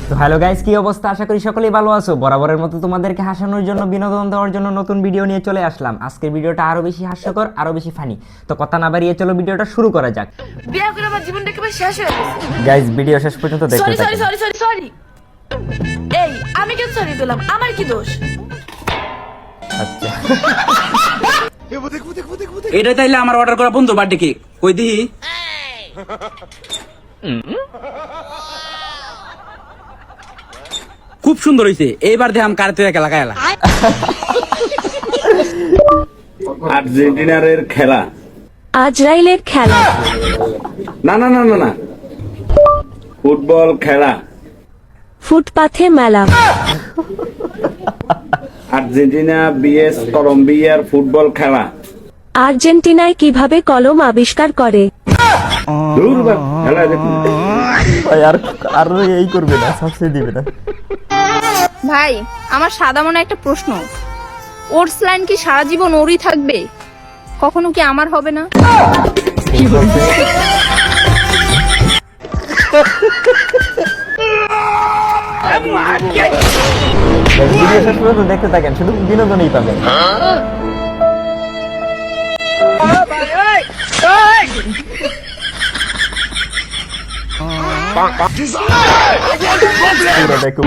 তো hello guys, কি অবস্থা? আশা করি সকলেই ভালো আছো। বরাবরের মতো তোমাদেরকে হাসানোর জন্য, বিনোদন দেওয়ার জন্য নতুন ভিডিও নিয়ে চলে আসলাম। আজকের ভিডিওটা আরো বেশি হাস্যকর, আরো বেশি ফানি। তো কথা না বাড়িয়ে চলো ভিডিওটা শুরু করা যাক। বিয়ে করে আমার জীবনটা একেবারে শেষ হয়ে গেছে। গাইস, ভিডিও শেষ পর্যন্ত দেখতে সরি থাকুন। Sorry sorry sorry sorry. এই আমি কেন সরি দিলাম? আমার কি দোষ? আচ্ছা, এটা তাইলে আমার অর্ডার করা বন্ধু বার্থডে কেক কই দিহি। খুব সুন্দর হইছে। এইবার দেখাম কারতে লাগাই এলা। আর্জেন্টিনার খেলা। আজরাইলের খেলা। না না না না না, ফুটবল খেলা। ফুটপাথে মেলা। আর্জেন্টিনা বিএস কলম্বিয়ার ফুটবল খেলা। আর্জেন্টিনায় কিভাবে কলম আবিষ্কার করে? দূর বা, খেলা দেখুন। ভাই আর আর এই করবে না, সাবসিডি দিবে না। ভাই, আমার সাদা মনে একটা প্রশ্ন। ওটস লাইন কি সারা জীবন ওরই থাকবে? কখনো কি আমার হবে না? ভিডিও শেষ পর্যন্ত দেখতে থাকেন, শুধু বিনোদনই পাবেন। পুরো দেখো,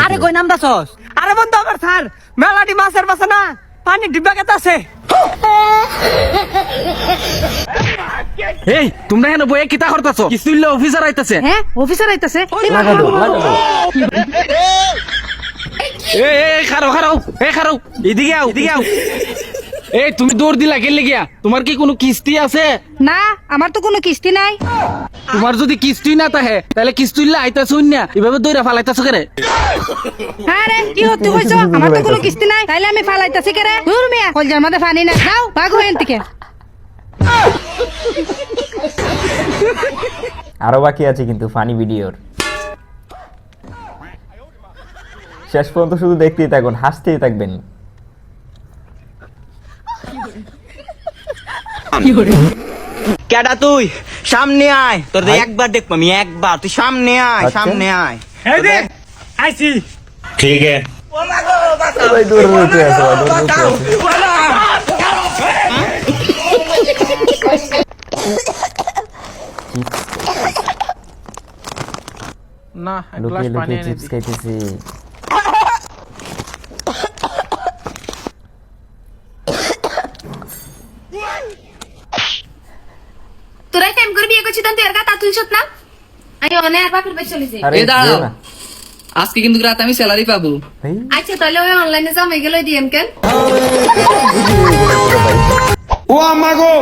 আরে কই নাম দাসস? আরে বন্ধু আমার স্যার মেলাটি মাছের মাছ না পানি ডিব্বা কেতে আছে। এই তোমরা এখানে বইয়ে কিতা করতেছো? কিছু ইল্লে অফিসার আইতাছে। হ্যাঁ অফিসার আইতাছে। লাগাবো লাগাবো। এই খারাও খারাও, এই খারাও, এদিকে আও, এদিকে আও। এই তুমি দৌড় দিলা গেলে গিয়া? তোমার কি কোনো কিস্তি আছে? না, আমার তো কোনো কিস্তি নাই। তোমার যদি কিস্তি না থাকে তাহলে কিস্তি ইল্লে আইতাছো না, এভাবে দৌড়া ফালাইতাছো কেরে? হ্যাঁ রে, কি হতে কইছো? আমার তো কোনো কিস্তি নাই, তাইলে আমি ফালাইতাছি কে রে? দূর মিয়া, কলজার মধ্যে পানি না। যাও ভাগ হইন থেকে। আরো বাকি আছে কিন্তু ফানি ভিডিওর। শেষ পর্যন্ত শুধু দেখতেই থাকুন, হাসতেই থাকবেন। কেডা তুই? সামনে আয়, তোর একবার দেখবো আমি, একবার তুই সামনে আয়, আচ্ছা। সামনে আয়। আইছি। ঠিক আছে। ভাই দূরে উঠে আসো, ভাই দূরে উঠে আসো। না, লুকিয়ে লুকিয়ে চিপস খাইতেছি। তোরা টাইম করে বিয়ে করছিস তুই আর কথা তুলছত না? আমি অনেক আর বাপের বাড়ি চলেছি। আরে এই দাঁড়াও। যেও না। আজকে কিন্তু রাত আমি স্যালারি পাবো। ভাই আচ্ছা তাহলে ওই অনলাইনে যাও, মেগেল ওই ডিএম কেন? ও আমাগো,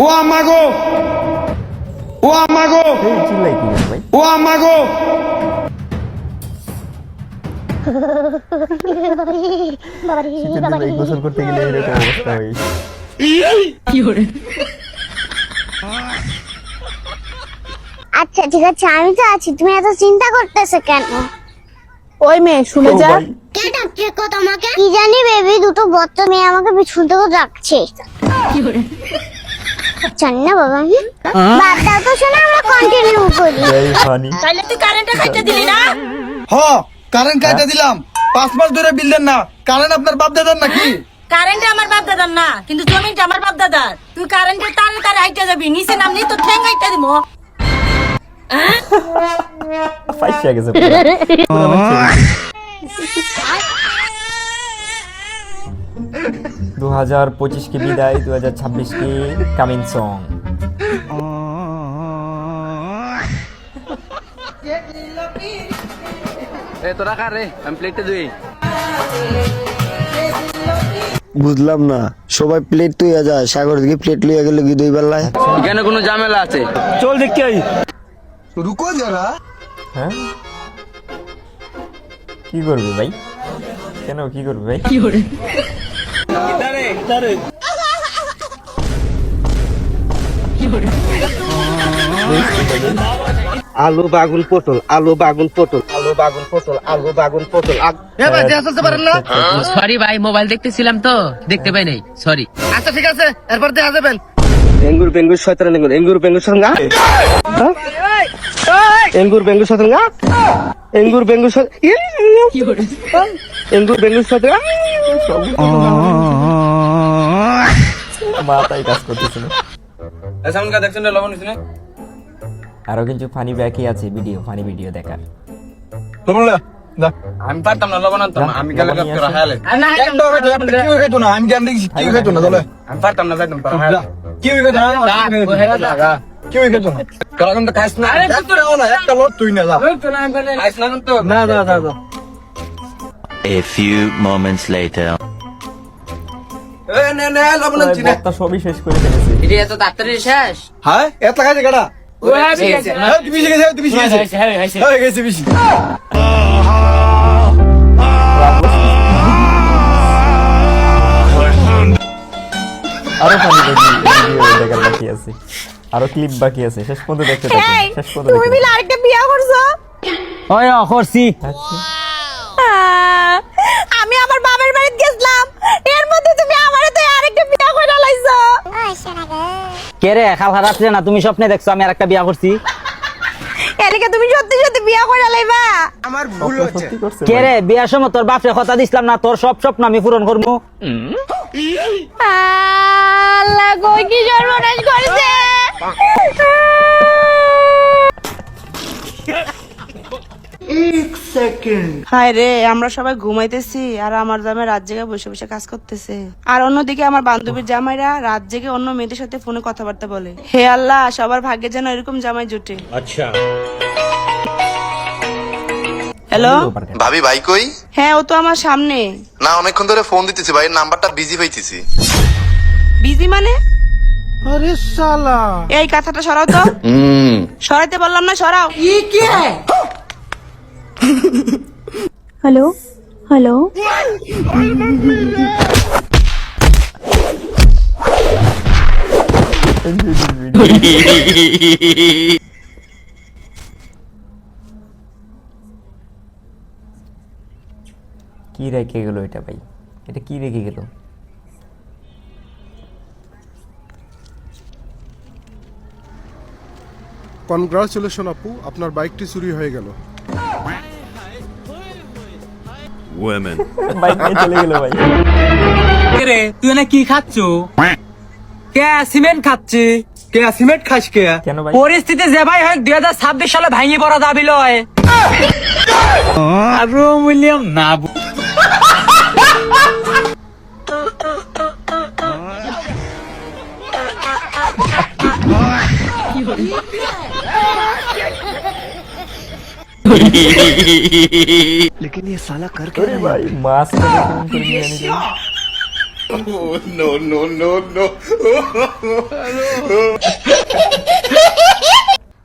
ও আমাগো, ও আমাগো, এই চিল্লাই কি ভাই? ও আমাগো। শীতের দিনে এই গোসল করতে গেলে এরকম অবস্থা হয়। আচ্ছা ঠিক আছে, আমি তো আছি, তুমি এত চিন্তা করতেছো কেন? ওই মেয়ে শুনে যা। কে ডাকছে কো তোমাকে? কি জানি বেবি, দুটো বচ্চা মেয়ে আমাকে পিছন থেকে ডাকছে। জানি না বাবা, বাদ দাও তো, শোনো আমরা কন্টিনিউ করি। এই ফানি। তাহলে তুই কারেন্টটা কাটতে দিলি না? হ কারেন্ট কাইটা দিলাম, 5 মাস ধরে বিল দেন না। কারেন্ট আপনার বাপ দাদার নাকি? কারেন্টে আমার বাপ দাদার না, কিন্তু জমিটা আমার বাপ দাদার। তুই কারেন্টের তারে তারে হাইটা যাবি, নিচে নামলি তো ঠ্যাং হাইটা দিমু। ফাইসা গেছে পুরো। 2025 की বিদায়, 2026 की কামিং সং। এ তোরা কার রে? আমি প্লেটটা ধুই। বুঝলাম না, সবাই প্লেট তুইয়া যায়, সাগর দিকে প্লেট লইয়া গেল কি দুই বেলায়? এখানে কোনো ঝামেলা আছে? চল দেখতে আই। রুকো যারা। হ্যাঁ, কি করবে ভাই? কেন কি করবে ভাই? আলু বাগুন পটল, আলু বাগুন পটল, আলু বাগুন পটল, আলু বাগুন পটল। এ ভাই দেয়া চলতে পারেন না? সরি ভাই, মোবাইল দেখতেছিলাম তো দেখতে পাই নাই, সরি। আচ্ছা ঠিক আছে, এরপর দেখা যাবেন। এঙ্গুর বেঙ্গুর শয়তান এঙ্গুর এঙ্গুর বেঙ্গুর শয়তান গা এঙ্গুর বেঙ্গুর শয়তান গা এঙ্গুর বেঙ্গুর শয়তান এঙ্গুর বেঙ্গুর শয়তান মাথায় কাজ করতেছে না। সামনে কা দেখছেন লবণ নিছেন আরো কিছু ফানি ব্যাকি আছে ভিডিও, ফানি ভিডিও দেখার। লবণ লা আমি পারতাম না লবণ আনতাম না, আমি গেলে কাজ করা হালে একদম কি হইতো না, আমি জানি কি হইতো না দলে আমি পারতাম না যাইতাম পারা হালে কি হইতো না কি হইতো না কারণ তো খাইছ না একটা না একটা লোট তুই না যা খাইছ না তো না যা যা যা। A few moments later. এ নে নে লবণ আনছি না বক্তা সবই শেষ করে ফেলেছে। এটা এত তাড়াতাড়ি শেষ? হ্যাঁ এত লাগাইছে গাড়া তুমি শিখেছে তুমি শিখেছে হয়ে গেছে বেশি আরো ফানি ভিডিও দেখার বাকি আছে, আরো ক্লিপ বাকি আছে, শেষ পর্যন্ত দেখতে থাকুন, শেষ পর্যন্ত তুমি মিলে আরেকটা বিয়া করছো? ওই করছি। আমি আমার বাবার বাড়িতে গেছিলাম, এর মধ্যে তুমি আমারে তো আরেকটা বিয়া কইরা লাইছো। কে রে খাল রাত্রে না তুমি স্বপ্নে দেখছো আমি আরেকটা বিয়া করছি? এদিকে তুমি সত্যি সত্যি বিয়া কইরা লাইবা? আমার ভুল হচ্ছে সত্যি করছে কে রে বিয়ার সময় তোর বাপরে কথা দিছিলাম না তোর সব স্বপ্ন আমি পূরণ করবো? আল্লাহ গো কি সর্বনাশ করেছে। হায় রে আমরা সবাই ঘুমাইতেছি আর আমার জামাই রাত জেগে বসে বসে কাজ করতেছে, আর অন্যদিকে আমার বান্ধবীর জামাইরা রাত জেগে অন্য মেয়েদের সাথে ফোনে কথাবার্তা বলে। হে আল্লাহ সবার ভাগ্যে যেন এরকম জামাই জুটে। আচ্ছা হ্যালো ভাবি ভাই কই? হ্যাঁ ও তো আমার সামনে। না অনেকক্ষণ ধরে ফোন দিতেছি ভাই, নাম্বারটা বিজি হইতেছি। বিজি মানে? আরে শালা এই কথাটা সরাও তো। সরাইতে বললাম না, সরাও। হ্যালো হ্যালো, কি রেখে গেল এটা ভাই, এটা কি রেখে গেল? কনগ্রাচুলেশন আপু, আপনার বাইকটি চুরি হয়ে গেল। বাইক নিয়ে চলে গেল ভাই। রে তুই না কি খাচ্ছো? কে সিমেন্ট খাচ্ছি? কে সিমেন্ট খাস কে? কেন ভাই? পরিস্থিতি যে ভাই হয় 2026 সালে ভাঙি পড়া দাবি লয় আরো মিলিয়ন না लेकिन ये साला कर अरे भाई mask no no no no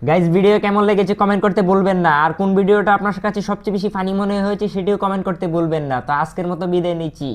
guys video কেমন লেগেছে কমেন্ট করতে বলবেন না, আর কোন ভিডিওটা আপনার কাছে সবচেয়ে বেশি ফানি মনে হয়েছে সেটিও কমেন্ট করতে বলবেন না। তো আজকের মতো বিদায় নিচ্ছি।